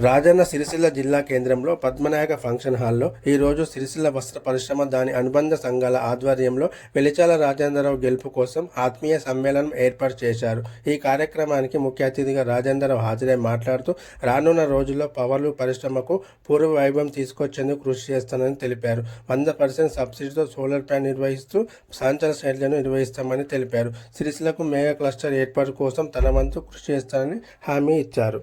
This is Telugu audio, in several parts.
రాజన్న సిరిసిల్ల జిల్లా కేంద్రంలో పద్మనాయక ఫంక్షన్ హాల్లో ఈరోజు సిరిసిల్ల వస్త్ర పరిశ్రమ దాని అనుబంధ సంఘాల ఆధ్వర్యంలో వెలిచాల రాజేంద్రరావు గెలుపు కోసం ఆత్మీయ సమ్మేళనం ఏర్పాటు చేశారు. ఈ కార్యక్రమానికి ముఖ్య అతిథిగా రాజేంద్రరావు హాజరై మాట్లాడుతూ రానున్న రోజుల్లో పవర్లు పరిశ్రమకు పూర్వ వైభవం తీసుకొచ్చేందుకు కృషి చేస్తానని తెలిపారు. 100% సబ్సిడీతో సోలార్ ప్లాంట్ నిర్వహిస్తూ సాంచల శైలిలను నిర్వహిస్తామని తెలిపారు. సిరిసిల్లకు మెగా క్లస్టర్ ఏర్పాటు కోసం తన వంతు కృషి చేస్తానని హామీ ఇచ్చారు.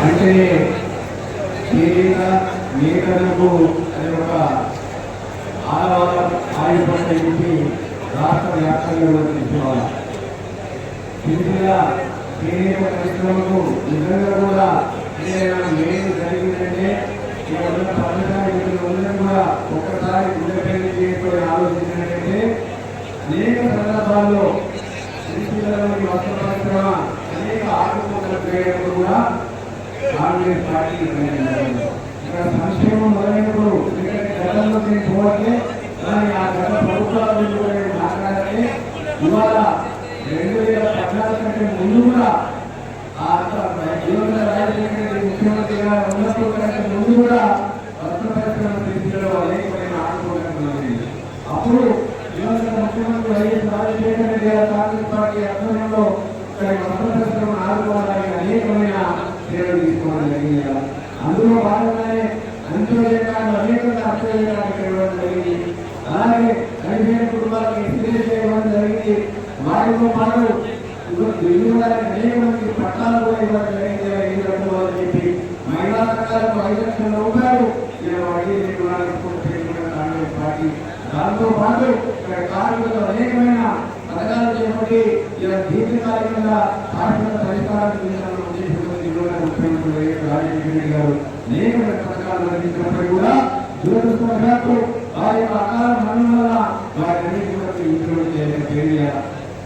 అంటే ఏకలకు అనే ఒక ఆయుపట్ట ఇంటి రాష్ట్ర వ్యాప్తంగా తీసుకోవాలి. చేనేత పరిశ్రమకు నిజంగా కూడా ఏదైనా మేలు జరిగిందంటే అందరూ కూడా ఒక్కసారి గుండెపల్లి చేసుకొని ఆలోచించినట్టయితే అనేక సందర్భాల్లో సిరిసిల్లలోని వస్త్ర పరిశ్రమ అనేక ఆత్మహత్యలు చేయడం కూడా కాంగ్రెస్ పార్టీ ఇక్కడ సంక్షేమం మొదలైనప్పుడు గతంలో నేను చూడట్లే కానీ ఆ గత ప్రభుత్వాల గురించి మాట్లాడితే ఇవాళ 2014 కంటే ముందు కూడా ముఖ్యమంత్రిగా ఉన్నప్పుడు కంటే ముందు కూడా వస్త్ర పరిశ్రమ స్థితిలో అనేకమైన ఆడుకోవడం. అప్పుడు ముఖ్యమంత్రి వైఎస్ రాజశేఖర రెడ్డి గారు కాంగ్రెస్ పార్టీ ఆధ్వర్యంలో ఇక్కడ వస్త్ర పరిశ్రమ ఆడుకోవడానికి అనేకమైన సేవలు తీసుకోవడం జరిగింది. అందులో భాగంగానే అంత్యోదయాలు అనేకంగా అర్థోదయాలు ఇవ్వడం జరిగింది. అలాగే 15 కుటుంబాలకు ఎస్టీలు ఇవ్వడం జరిగింది. వారితో పాటు అనేక మంది పట్టాలు కూడా ఇవ్వడం జరిగింది. అని చెప్పి మహిళా సంఘాలకు 5 లక్షల రూపాయలు కాంగ్రెస్ పార్టీ. దాంతో పాటు ఇక్కడ కార్మికులు అనేకమైన పథకాలు చేపట్టి ఇలా దీర్ఘకాలికంగా ఆర్థిక పరిష్కారాలు ముఖ్యమంత్రి వైఎస్ రాజశేఖర రెడ్డి గారు అనేకమైన పథకాలు అందించినప్పటికీ కూడా దురదృష్టవశాత్తు వారి యొక్క అకాల మరణం వల్ల వారి అన్నింటి ఇంప్లిమెంట్ చేయాలి.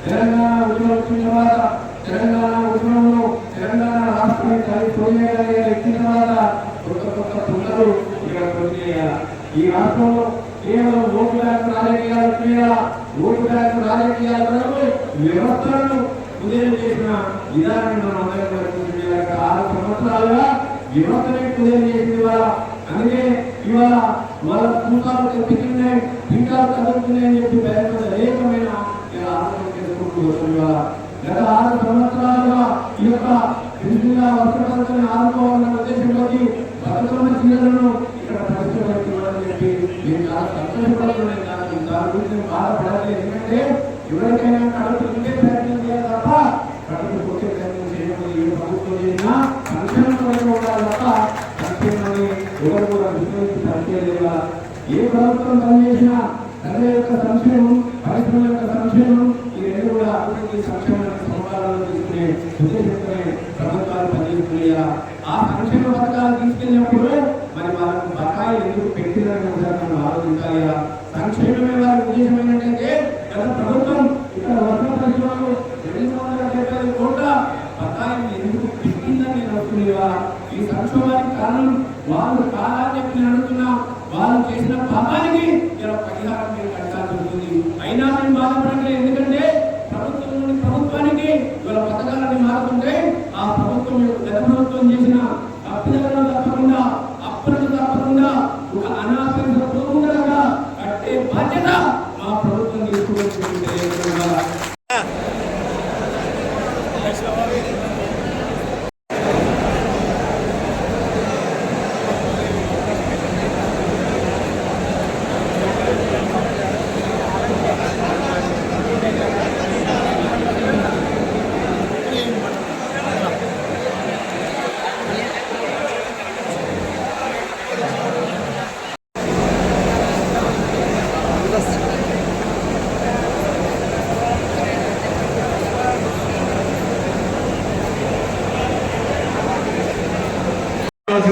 తెలంగాణ ఉద్యమం వచ్చిన తర్వాత తెలంగాణ ఉద్యమంలో తెలంగాణ రాష్ట్రాన్ని సోనియా గాంధీ గారు ఇచ్చిన తర్వాత కొత్త పుల్లలు ఇక్కడ పనిచేయాలి. ఈ రాష్ట్రంలో కేవలం ఓటు బ్యాంకు రాజకీయాలు చేయాలా, ఓటు బ్యాంకు రాజకీయాల వరకు వ్యవస్థలను కుదేలు చేసిన విధానం మనం 6 సంవత్సరాలుగా వ్యవస్థనే కుదేలు చేసింది. అందుకే ఇవాళ వాళ్ళ కూతాలు తెప్పించున్నాయి, పింకాలు చదువుతున్నాయని చెప్పి అనేకమైన ఆలోచన చేసుకుంటూ వస్తుంది. గత 6 సంవత్సరాలుగా ఈ యొక్క జిల్లా వస్త్రపరిశ్రమను ఆదుకోవాలన్న ఉద్దేశంతో బతుకమ్మ చీరలను ఇక్కడ పరిశ్రమించాలని చెప్పి నేను చాలా సంతోషపడుతున్నాను. దాని గురించి బాధపడాలి. ఎందుకంటే ఎవరికైనా కడుపు ఉండే ప్రయత్నం చేయాలి తప్ప కడుపు కొట్టే ప్రయత్నం చేయడం ఏ ప్రభుత్వం చేసినా సంక్షేమం ఉండాలి తప్ప సంక్షేమాన్ని ఎవరు కూడా విశ్వసించి పనిచేయలేదా. ఏ ప్రభుత్వం పనిచేసినా ప్రజల యొక్క సంక్షేమం, పరిశ్రమ యొక్క సంక్షేమం, ఈ రెండు కూడా అభివృద్ధి సంక్షేమాన్ని సమకాలంలో తీసుకునే ఉద్దేశంతోనే ప్రభుత్వాలు పనిచేస్తున్నాయా. ఆ సంక్షేమ పథకాలు తీసుకెళ్ళినప్పుడు మరి వాళ్ళకు బకాయి ఎందుకు పెట్టిందని మనం ఆలోచించాలి. సంక్షేమమే వారి ఉద్దేశం ఏంటంటే గత ప్రభుత్వం ఇక్కడ వస్త్ర పరిశ్రమకు 270 కోట్ల బకాయిని ఎందుకు పెట్టిందని నేను వస్తున్నాయా. ఈ సంక్షోభానికి కారణం వాళ్ళు కాదని చెప్పి నేను అడుగుతున్నా. వాళ్ళు చేసిన పాపానికి ఇలా పరిహారం మీరు కట్టాల్సి ఉంటుంది. అయినా మేము బాధపడలేదు. ఎందుకంటే ప్రభుత్వం నుండి ప్రభుత్వానికి ఇవాళ పథకాలన్నీ మారుతుంటే ఆ ప్రభుత్వం గత ప్రభుత్వం చేసిన అభ్యర్థులను తప్పకుండా అప్పులను తప్పకుండా ఒక అనాపేక్ష పూర్వకంగా కట్టే బాధ్యత మా ప్రభుత్వం తీసుకుంటుంది.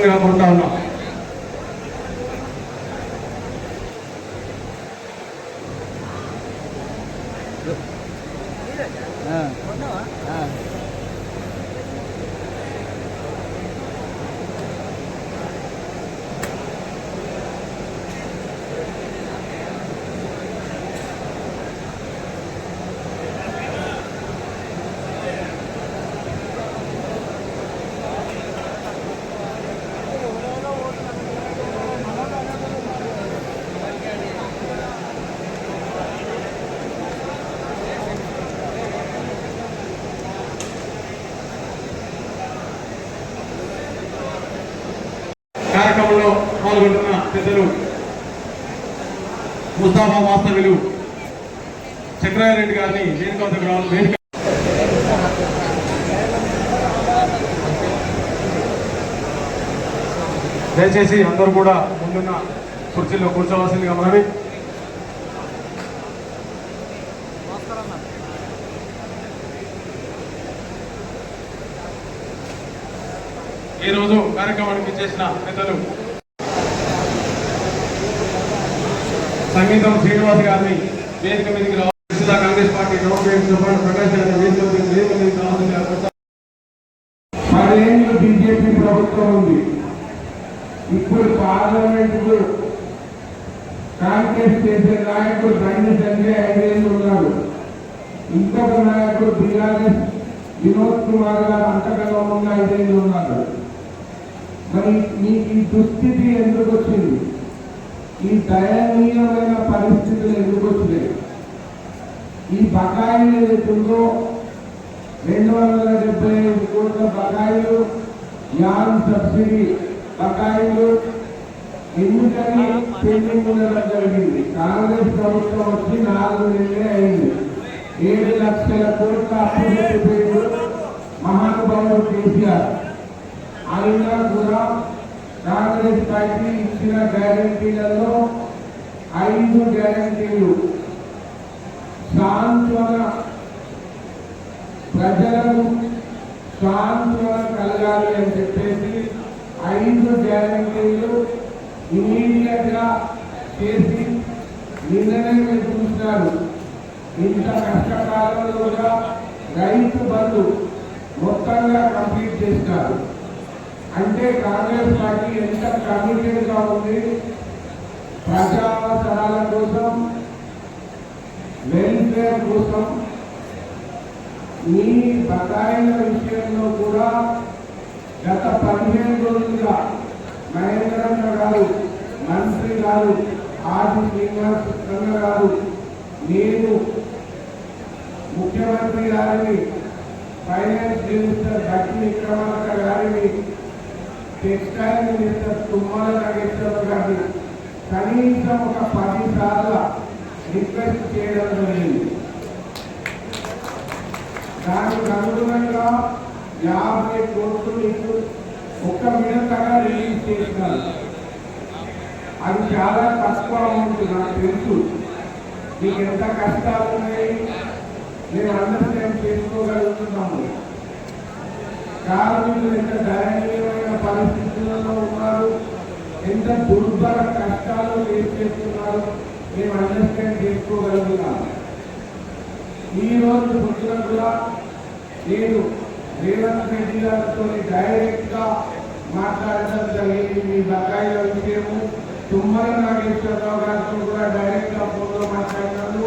చేయవలసిందిగా కోరుతా ఉన్నాం. కార్యక్రమంలో పాల్గొంటున్న పెద్దలు ముస్తాఫా వాస్తవ్యులు చక్రారెడ్డి గారిని వేదిక దయచేసి అందరూ కూడా ముందున్న కుర్చీలో కూర్చోవలసిందిగా మనవి. ఈ రోజు కార్యక్రమానికి చేసిన పెద్దలు సంగీతం శ్రీనివాస్ గారిని వేదిక మీదకి రావాలి. కాంగ్రెస్ పార్టీ గవర్నమెంట్ ప్రకాష్ గారిని వేదిక మీదకి రావాల్సిందిగా కోరుతాం. 10 ఏళ్ళు బీజేపీ ప్రభుత్వం ఉంది. ఇప్పుడు పార్లమెంట్ కాంగ్రెస్ చేసే నాయకుడు బండి సంజయ్ 5 ఏళ్ళు ఉన్నారు. ఇంకొక నాయకుడు బీఆర్ఎస్ వినోద్ కుమార్ గారు అంతకంగా ఉన్న 5 ఏళ్ళు ఉన్నారు. మరి మీకు ఈ దుస్థితి ఎందుకు వచ్చింది? ఈ దయనీయమైన పరిస్థితులు ఎందుకు వచ్చినాయి? ఈ బకాయిలు ఏదైతుందో 275 కోట్ల బకాయిలు, యాన్ సబ్సిడీ బకాయిలు ఎందుకని పెండింగ్ ఉండడం జరిగింది? కాంగ్రెస్ ప్రభుత్వం వచ్చి 4 నెలలే అయింది. 7 లక్షల కోట్ల అప్పు పెట్టిపోయాడు మహానుభావుడు కేసీఆర్. అయినా కూడా కాంగ్రెస్ పార్టీ ఇచ్చిన గ్యారంటీలలో 5 గ్యారంటీలు సాంత్వన, ప్రజలకు సాంత్వన కలగాలి అని చెప్పేసి 5 గ్యారంటీలు ఇమీడియట్ గా చేసి నిన్ననే మీరు చూస్తున్నారు. ఇంత కష్టకాలంలో కూడా రైతు బంధు మొత్తంగా కంప్లీట్ చేసినారు. అంటే కాంగ్రెస్ పార్టీ ఎంత కమిటెడ్ గా ఉంది ప్రజా అవసరాల కోసం, వెల్ఫేర్ కోసం. మీ బకాయిల విషయంలో కూడా గత 15 రోజులుగా మహేంద్రన్న గారు, మంత్రి గారు, ఆది శ్రీనివాస్ గారు, నేను ముఖ్యమంత్రి గారిని, ఫైనాన్స్ మినిస్టర్ భట్టి విక్రమార్క గారిని, టెక్స్టైల్ మినిస్టర్ తుమ్మల నాగేశ్వరరావు గారిని కనీసం ఒక 10 సార్లు రిక్వెస్ట్ చేయడం జరిగింది. దానికి అనుగుణంగా 50 కోట్లు మీకు ఒక్క మిడతగా రిలీజ్ చేసినారు. అది చాలా తక్కువ అమౌంట్. నాకు తెలుసు మీకు ఎంత కష్టాలు ఉన్నాయి, నేను అండర్స్టాండ్ చేసుకోగలుగుతున్నాము. కార్మికులు ఎంత దయనీయమైన పరిస్థితులలో ఉన్నారు, ఎంత దుర్భర కష్టాలు ఫేస్ చేస్తున్నారు, మేము అండర్స్టాండ్ చేసుకోగలుగుతాము. ఈ రోజు పొద్దున కూడా నేను రేవంత్ రెడ్డి గారితో డైరెక్ట్ గా మాట్లాడటం జరిగింది. మీ బకాయిల విషయము తుమ్మల నాగేశ్వరరావు గారితో కూడా డైరెక్ట్ గా ఫోన్లో మాట్లాడినాను.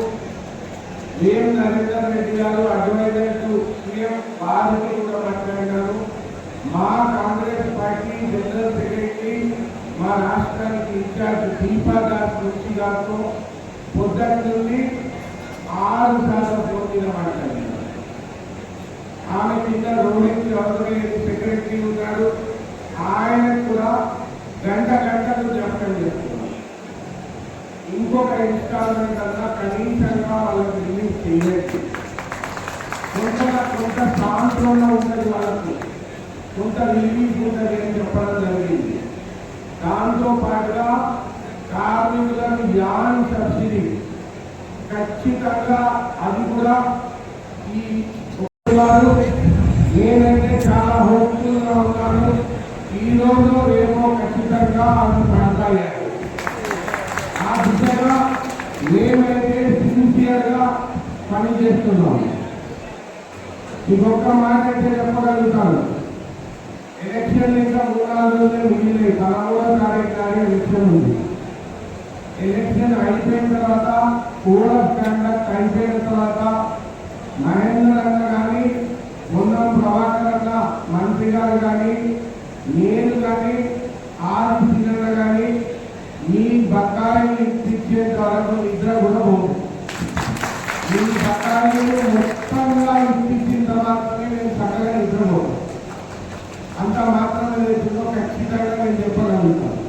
మేము నరేందర్ రెడ్డి గారు అడ్వైజర్ టు సీఎం వారితో కూడా మాట్లాడినారు. మా కాంగ్రెస్ పార్టీ జనరల్ సెక్రటరీ, మా రాష్ట్రానికి ఇన్ఛార్జ్ దీపా దాస్ మున్షి గారితో పొద్దున్న నుండి 6 సార్లు ఫోన్ మీద మాట్లాడినారు. ఆమె కింద రోహిత్ చౌదరి సెక్రటరీ ఉన్నాడు, ఆయన కూడా గంటకు జ్ఞాపకం చేస్తున్నారు. ఇంకొక ఇన్స్టాల్మెంట్ అన్నా కనీసంగా వాళ్ళకి రిలీజ్ చేయలేదు. కొంత సాంత్వన ఉంటుంది, వాళ్ళకు కొంత రిలీఫ్ ఉంటుంది అని చెప్పడం జరిగింది. దాంతో పాటుగా కార్మికులకు యాన్ సబ్సిడీ ఖచ్చితంగా అది కూడా ఈ నేనైతే చాలా హోప్ఫుల్గా ఉన్నాను. ఈ రోజు రేపో ఖచ్చితంగా అవి పడతాయి. ఆ దిశగా మేమైతే సిన్సియర్గా పనిచేస్తున్నాం. ఇంకొక మాట అయితే చెప్పగలుగుతాను. ఎలక్షన్ ఇంకా 3-4 రోజులు మిగిలినాయి. 13వ తారీఖు ఎలక్షన్ ఉంది. ఎలక్షన్ అయిపోయిన తర్వాత కోడ్ ఆఫ్ కండక్ట్ అయిపోయిన తర్వాత మహేందర్ అన్న కానీ మొన్నం ప్రభాకర్ అన్న మంత్రి గారు కానీ నేను కానీ ఆర్సీన కానీ మీ బకాయిలు ఇచ్చేంత వరకు నిద్ర కూడా పోదు. మీ బకాయిలు మొత్తంగా ఇప్పించిన తర్వాతనే నేను చక్కగా నిద్రపోను. అంత మాత్రమే లేకుండా ఖచ్చితంగా నేను చెప్పగలుగుతాను.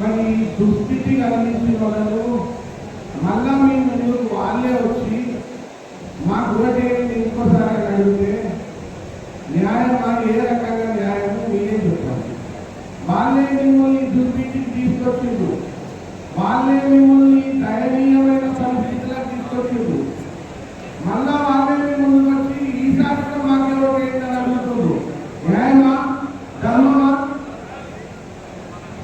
మరి దుస్థితి కలిగించిన వాళ్ళు మళ్ళా మీ ముందుకు వాళ్ళే వచ్చి మా గురటేది ఇంకోసారి అడిగితే న్యాయం మాకు ఏ రకంగా న్యాయము మీరే చెప్పాలి. వాళ్ళే మిమ్మల్ని దుస్థితికి తీసుకొచ్చిండ్రు. వాళ్ళే మిమ్మల్ని దయనీయమైన పరిస్థితులకు తీసుకొచ్చిండ్రు. మళ్ళా వాళ్ళే మీ ముందుకు వచ్చి ఈసారి మాకెవరో ఏంటని అడుగుతుండ్రు. న్యాయమా ధర్మమా?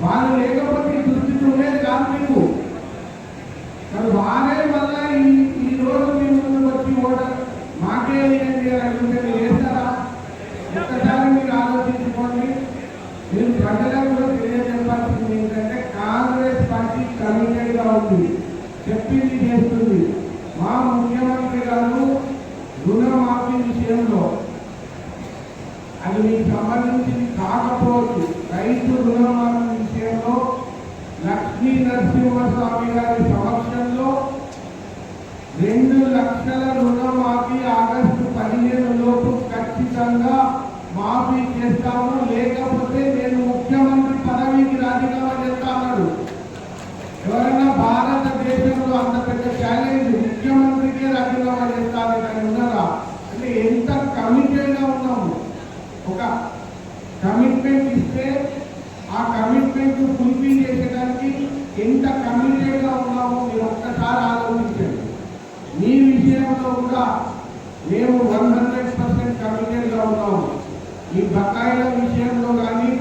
వాళ్ళు లేకపోతే దుస్థితి ఉండేది కాదు మీకు. మరి వారే మళ్ళా ఈ రోజు మీ ముందుకు వచ్చి ఓటర్ మాకే ఏంటి అని అడిగితే మీరు వేస్తారా? ఒక్కసారి మీరు ఆలోచించుకోండి. మీరు ప్రజలకు కూడా తెలియజెప్పాల్సింది ఏంటంటే కాంగ్రెస్ పార్టీ కమిటెడ్గా ఉంది, చెప్పింది చేస్తుంది. మా ముఖ్యమంత్రి గారు రుణమాఫీ విషయంలో అది మీకు సంబంధించింది కాకపోవచ్చు. రైతు రుణమాఫీ విషయంలో లక్ష్మీ నరసింహస్వామి గారి సమక్షంలో 2 లక్షల రుణమాఫీ ఆగస్టు 15 లోపు ఖచ్చితంగా మాఫీ చేస్తాము, లేకపోతే నేను ముఖ్యమంత్రి పదవికి రాజీనామా చేస్తా అన్నాడు. ఎవరైనా భారతదేశంలో అంత పెద్ద ఛాలెంజ్ ముఖ్యమంత్రికే రాజీనామా చేస్తానని ఉన్నారా? అంటే ఎంత కమిటెడ్గా ఉన్నాము. ఒక కమిట్మెంట్ ఇస్తే ఆ కమిట్మెంట్ ఫుల్ఫిల్ చేసేదానికి ఎంత కమిటెడ్గా ఉన్నామో మీరు ఒక్కసారి ఆలోచించండి. మీ విషయంలో కూడా మేము 100% కమిటెడ్గా ఉన్నాము. ఈ బకాయిల విషయంలో కానీ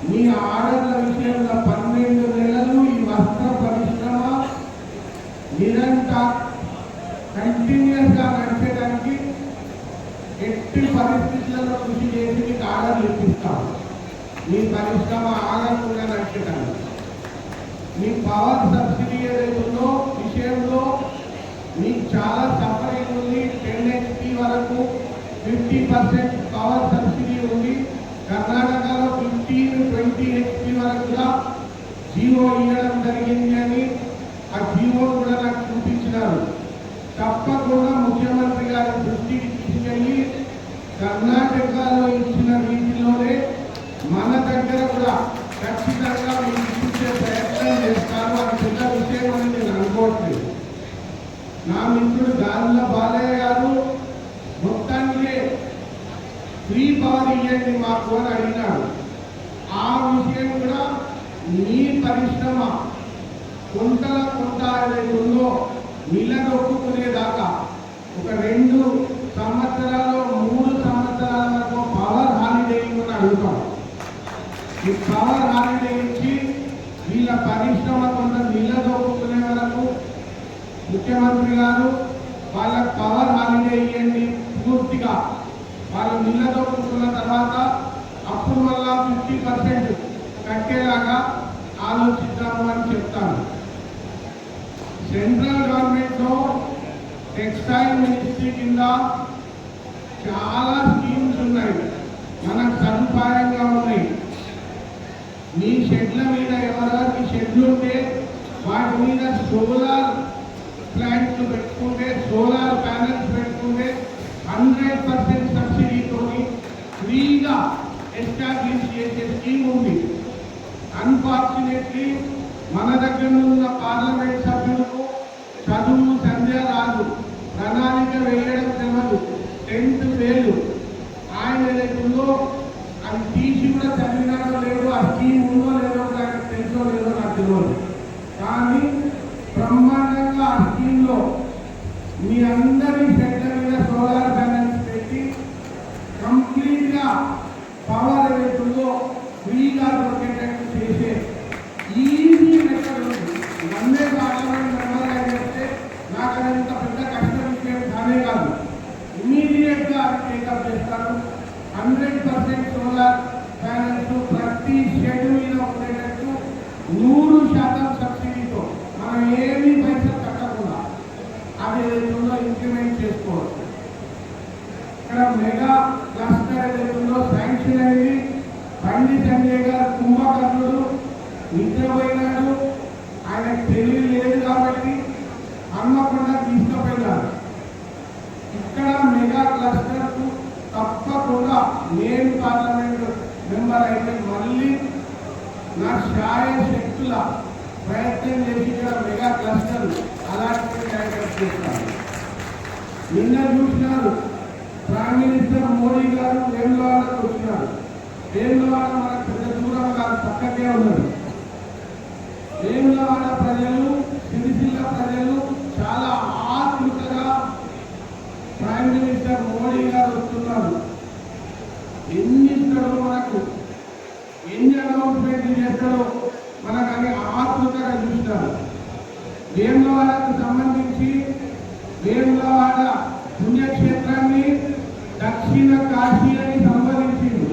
మీ ఆర్డర్ల విషయంలో 12 నెలలు ఈ వస్త్ర పరిశ్రమ నిరంతర కంటిన్యూస్గా నడిచేదానికి ఎట్టి పరిస్థితులలో కృషి చేసి మీకు ఆర్డర్లు ఇప్పిస్తాము. మీ పరిశ్రమ ఆగకుండా నడిచేదాన్ని మీ పవర్ సబ్సిడీ ఏదైతుందో విషయంలో మీకు చాలా సఫరింగ్ ఉంది. 10 HP వరకు 50% పవర్ సబ్సిడీ ఉంది. కర్ణాటకలో 15-20 HP వరకు కూడా జీవో ఇవ్వడం జరిగింది అని ఆ జీవో కూడా నాకు చూపించినారు. తప్పకుండా ముఖ్యమంత్రి గారి దృష్టికి తీసుకెళ్ళి కర్ణాటకలో ఇచ్చిన రీతిలోనే మన దగ్గర కూడా ఖచ్చితంగా మీకు ఇచ్చే ప్రయత్నం చేస్తారు. అది పెద్ద విషయం అని నేను అనుకోవట్లేదు. నా మిత్రుడు గాజుల బాలయ్య గారు మొత్తానికే ఫ్రీ పవర్ ఇవ్వండి మాకు అని అడిగినాడు. ఆ విషయం కూడా మీ పరిశ్రమ కొంత ఏదైతే ఉందో నిలదొక్కునేదాకా ఒక 2 సంవత్సరాలు 3 సంవత్సరాల వరకు పవర్ హాలిడే ఇవ్వని అడుగుతాం. ఈ పవర్ హాలిడే ఇచ్చి వీళ్ళ పరిశ్రమ కొంత నిలదొక్కునే వరకు ముఖ్యమంత్రి గారు వాళ్ళ పవర్ హాలిడే ఇవ్వండి. పూర్తిగా వాళ్ళు నిలదొక్కున్న తర్వాత అప్పుడు మళ్ళా 50% కట్టేలాగా ఆలోచిద్దాము అని చెప్తాను. సెంట్రల్ గవర్నమెంట్లో టెక్స్టైల్ మినిస్ట్రీ కింద చాలా స్కీమ్స్ ఉన్నాయి, మనకు సదుపాయంగా ఉన్నాయి. మీ షెడ్ల మీద ఎవరికి షెడ్లు ఉంటే వాటి మీద సోలార్ ప్లాంట్లు పెట్టుకుంటే, సోలార్ ప్యానెల్స్ పెట్టుకుంటే 100% సబ్సిడీతో ఫ్రీగా ఎస్టాబ్లిష్ చేసే స్కీమ్ ఉంది. అన్ఫార్చునేట్లీ మన దగ్గర ఉన్న పార్లమెంట్ సభ్యులకు చదువు సంధ్య రాదు, ప్రణాళిక వేయడం తెలియదు, 10th ఫెయిల్. ఆయన ఏదైతుందో అది తీసి కూడా చదివినారో లేదో, ఆ స్కీమ్ ఉందో లేదో ఆయనకు తెలుసో లేదో నాకు తెలియదు. కానీ బ్రహ్మాండంగా ఆ స్కీమ్లో మీ అందరి షెడ్ల మీద సోలార్ ప్యానెల్స్ పెట్టి కంప్లీట్గా పవర్ ఏదైతుందో నిద్రపోయినాడు. ఆయన తెలివి లేదు కాబట్టి హన్మకొండ తీసుకుపోయినారు. ఇక్కడ మెగా క్లస్టర్ కు తప్పకుండా నేను పార్లమెంట్ మెంబర్ అయితే మళ్ళీ నా శాయశక్తుల ప్రయత్నం చేసి ఇక్కడ మెగా క్లస్టర్ అలాంటి చేస్తాను. నిన్న చూసినారు ప్రైమ్ మినిస్టర్ మోడీ గారు వేములవాడకు వచ్చినారు. వేములవాడ మనకు పెద్ద దూరం కాదు, పక్కకే ఉన్నది. వేములవాడ ప్రజలు, సిరిసిల్ల ప్రజలు చాలా ఆతృతగా ప్రైమ్ మినిస్టర్ మోడీ గారు వస్తున్నారు, ఎన్ని ఇస్తాడో మనకు, ఎన్ని అనౌన్స్మెంట్ చేస్తాడో మనకని ఆతృతగా చూస్తారు. వేములవాడకు సంబంధించి వేములవాడ పుణ్యక్షేత్రాన్ని దక్షిణ కాశీ అని సంబోధించింది,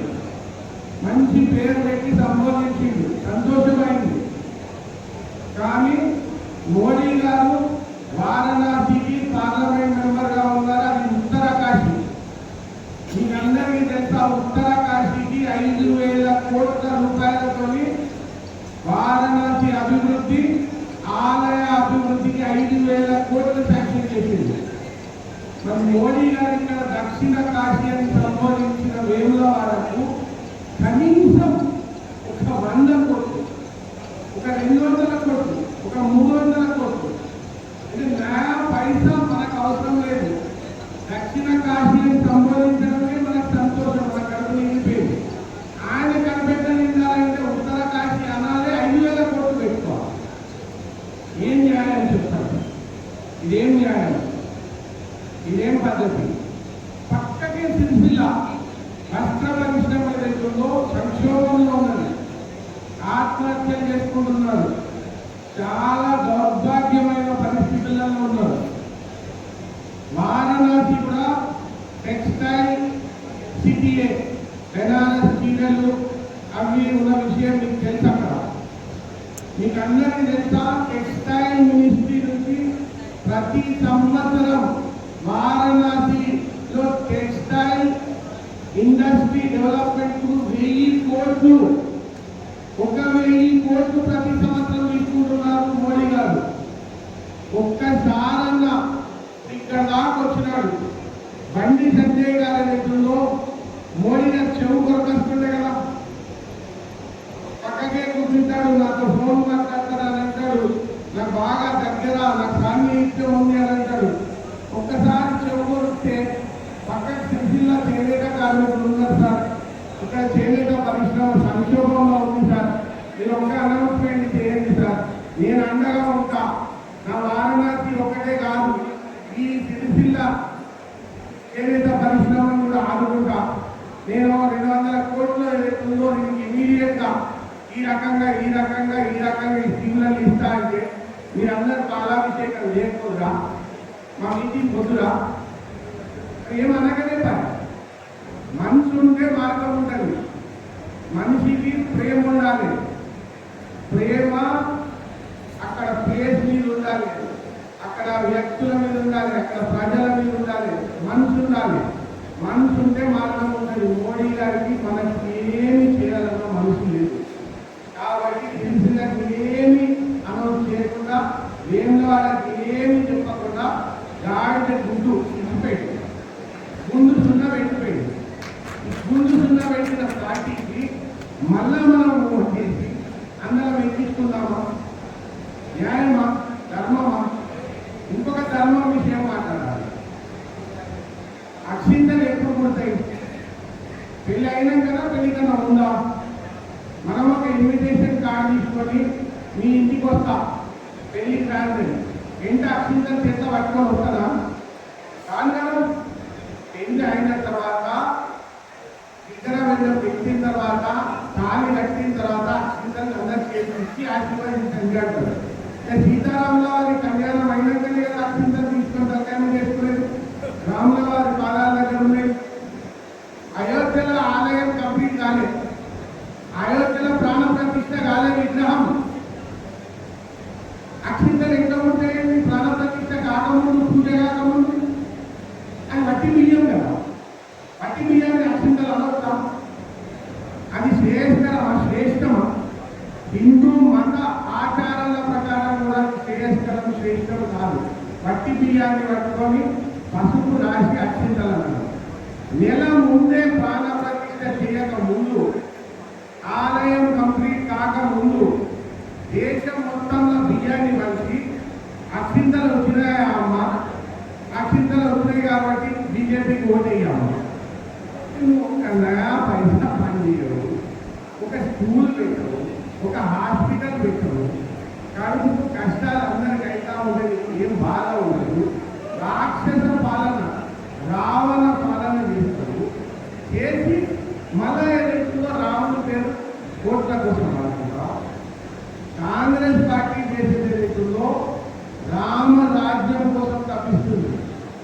మంచి పేరు పెట్టి సంబోధించింది, సంతోషమైంది. కానీ మోడీ గారు వారణాసికి పార్లమెంట్ మెంబర్గా ఉన్నారు. అది ఉత్తర కాశీ. మీకందరికీ తెలుసా, ఉత్తర కాశీకి 5,000 కోట్ల రూపాయలతో వారణాసి అభివృద్ధి, ఆలయ అభివృద్ధికి 5,000 కోట్లు శాంక్షన్ చేసింది. మరి మోడీ గారు ఇక్కడ దక్షిణ కాశీ అని సంబోధించిన వేములవాడకు కనీసం ఒక 100 కోట్లు, ఒక 200 కోట్లు, ఒక 300 కోట్లు, అంటే నా పైసా మనకు అవసరం లేదు. దక్షిణ కాశీని సంబోధించడమే మనకు సంతోషం, మన కడుపు నిండిపోయింది. ఆయన కనిపెట్టాలంటే ఉత్తర కాశీ అనాలే 5,000 కోట్లు పెట్టుకోవాలి. ఏం న్యాయం చెప్తారు? ఇదేం న్యాయం? ఇదేం పద్ధతి? పక్కకే సిరిసిల్ల వస్త్ర పరిశ్రమ ఏదైతుందో సంక్షోభంలో ఉన్నది, ఆత్మహత్యలు చేసుకుంటున్నారు, చాలా దౌర్భాగ్యమైన పరిస్థితులలో ఉన్నారు. వారణాసి కూడా టెక్స్టైల్ సిటీయే, బెనారస్ చీరలు అవి ఉన్న విషయం మీకు తెలుసా? అక్కడ మీకు అందరికీ తెలుసా? టెక్స్టైల్ మినిస్ట్రీ నుంచి ప్రతి సంవత్సరం వారణాసిలో టెక్స్టైల్ ఇండస్ట్రీ డెవలప్మెంట్ కు 1,000 కోట్లు, 1,000 కోట్లు ప్రతి సంవత్సరం తీసుకుంటున్నారు మోడీ గారు. ఒక్కసారన్నా ఇక్కడ దాకా వచ్చినాడు. బండి సంజయ్ గారు ఏదైతుందో మోడీ గారు చెవు కొరకొస్తుండే కదా, పక్కకే కూర్చుంటాడు, నాతో ఫోన్ మాట్లాడతాడు అని అంటాడు, నాకు బాగా దగ్గర, నాకు సాన్నిహిత్యం ఉంది అని అంటాడు. ఒక్కసారి చెవు కొరిస్తే పక్కకి సిరిసిల్ల చేనేత కార్మికులు ఉన్నారు సార్, ఇక్కడ చేనేత పరిశ్రమ సంక్షోభంలో ఉంది సార్, మీరు ఒక అనౌన్స్మెంట్ చేయండి సార్, నేను అండగా ఉంటా. నా వారణాసి ఒకటే కాదు, ఈ సిరిసిల్ల చేనేత పరిశ్రమను కూడా ఆదుకుంటా. నేను 200 కోట్లు ఏదైతుందో దీనికి ఇమీడియట్ గా ఈ రకంగా ఈ స్కీమ్లను ఇస్తా అంటే మీరందరూ పాలాభిషేకం చేయకూడదా? మా మీటింగ్ వద్దురా? ఏమనగానే పని. మనసు ఉంటే మార్గం ఉంటుంది. మనిషికి ప్రేమ ఉండాలి. ప్రేమ అక్కడ ప్లేస్ మీద ఉండాలి, అక్కడ వ్యక్తుల మీద ఉండాలి, అక్కడ ప్రజల మీద ఉండాలి, మనసు ఉండాలి. మనసు ఉంటే మార్గం ఉంటుంది. మోడీ గారికి మనకి ఏమి చేయాలన్న మనసు లేదు కాబట్టి తెలిసినకి ఏమి అనౌన్స్ చేయకుండా, వేములవాడకి ఏమి చెప్పకుండా గాడిద గుండు ఇచ్చిపోయింది, గుండు సున్నా పెట్టిపోయింది. గుండు సున్నా పెట్టిన పార్టీకి మళ్ళా మనం చేసి అందరం ఎక్కించుకుందామా? న్యాయమా? ధర్మమా? ఇంకొక ధర్మం విషయం మాట్లాడాలి. అక్షింతలు ఎప్పుడు పుడతాయి? పెళ్ళి అయినాం కదా, పెళ్లి కన్నా ఉందా? మనం ఒక ఇన్విటేషన్ కార్డు తీసుకొని మీ ఇంటికి వస్తా, పెళ్లికి రాదు, ఎంత అక్షింతలు చేత పట్టుకొని వస్తుందా? కాదు కదా. పెళ్లి అయిన తర్వాత విగ్రహం పెట్టిన తర్వాత తాళి కట్టిన తర్వాత అక్షింతలు అందరు చేసి ఆశీర్వదించండి అంటారు. సీతారాముల వారి కళ్యాణం అయినాకనే కదా అక్షింతలు తీసుకొని కళ్యాణం చేసుకోలేదు. రాముల వారి పాదాల దగ్గర ఉన్నాయి. అయోధ్యలో ఆలయం కంప్లీట్ కాలేదు, అయోధ్యలో ప్రాణ ప్రతిష్ట కాలేదు విగ్రహం. అక్షింతలు ఎక్కడ ఉంటాయండి? ప్రాణ ప్రతిష్ట కాకముందు, పూజ కాకముందు. అది వట్టి బియ్యం కదా, వట్టి బియ్యాన్ని అక్షింతలు అనొద్దాం. అది శ్రేష్టమా? హిందూ మత ఆచారాల ప్రకారం కూడా చేసుకోవడం శ్రేష్టం కాదు. పట్టి బియ్యాన్ని పట్టుకొని పసుపు రాసి అక్షింతలన్నారు. నెల ముందే ప్రాణ ప్రతిష్ఠ చేయక ముందు, ఆలయం కంప్లీట్ కాక ముందు దేశం మొత్తంలో బియ్యాన్ని కలిసి అక్షింతలు వచ్చినాయి. అమ్మ అక్షింతలు వచ్చినాయి కాబట్టి బీజేపీకి ఓటేయాము. ఒక నయా పైసా పని చేయవు, ఒక స్కూల్ పెట్టవు, ఒక హాస్పిటల్ పెట్టవు, కడుపు కష్టాలు అందరికి అయితా ఉండదు, ఏం బాధ ఉండదు. రాక్షస పాలన, రావణ పాలన చేస్తారు. చేసి మళ్ళా ఎదుర్కొందో రాముడి పేరు కోట్ల కోసం అనుకుంటా. కాంగ్రెస్ పార్టీ చేసే ఎదుర్కొందో రామరాజ్యం కోసం తప్పిస్తుంది.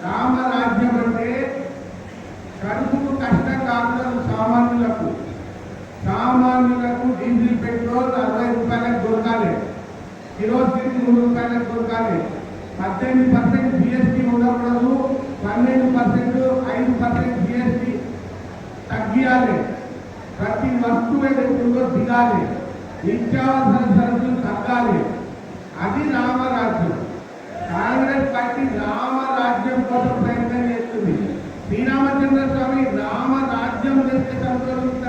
రామరాజ్యం అంటే కడుపుకు కష్టం కాకుండా సామాన్యులకు డీజిల్ పెట్రోల్ 60 రూపాయలకు దొరకాలి, కిరోసిన్ 3 రూపాయలకు దొరకాలి, 18% జిఎస్టీ ఉండకూడదు, 12%, 5% జిఎస్టీ తగ్గియాలి, ప్రతి వస్తువు ఏదైతుందో దిగాలి, నిత్యావసర సరుకులు తగ్గాలి. అది రామరాజ్యం. కాంగ్రెస్ పార్టీ రామరాజ్యం కోసం ప్రయత్నం చేస్తుంది. శ్రీరామచంద్ర స్వామి రామరాజ్యం చేస్తే సంతోషిస్తారు.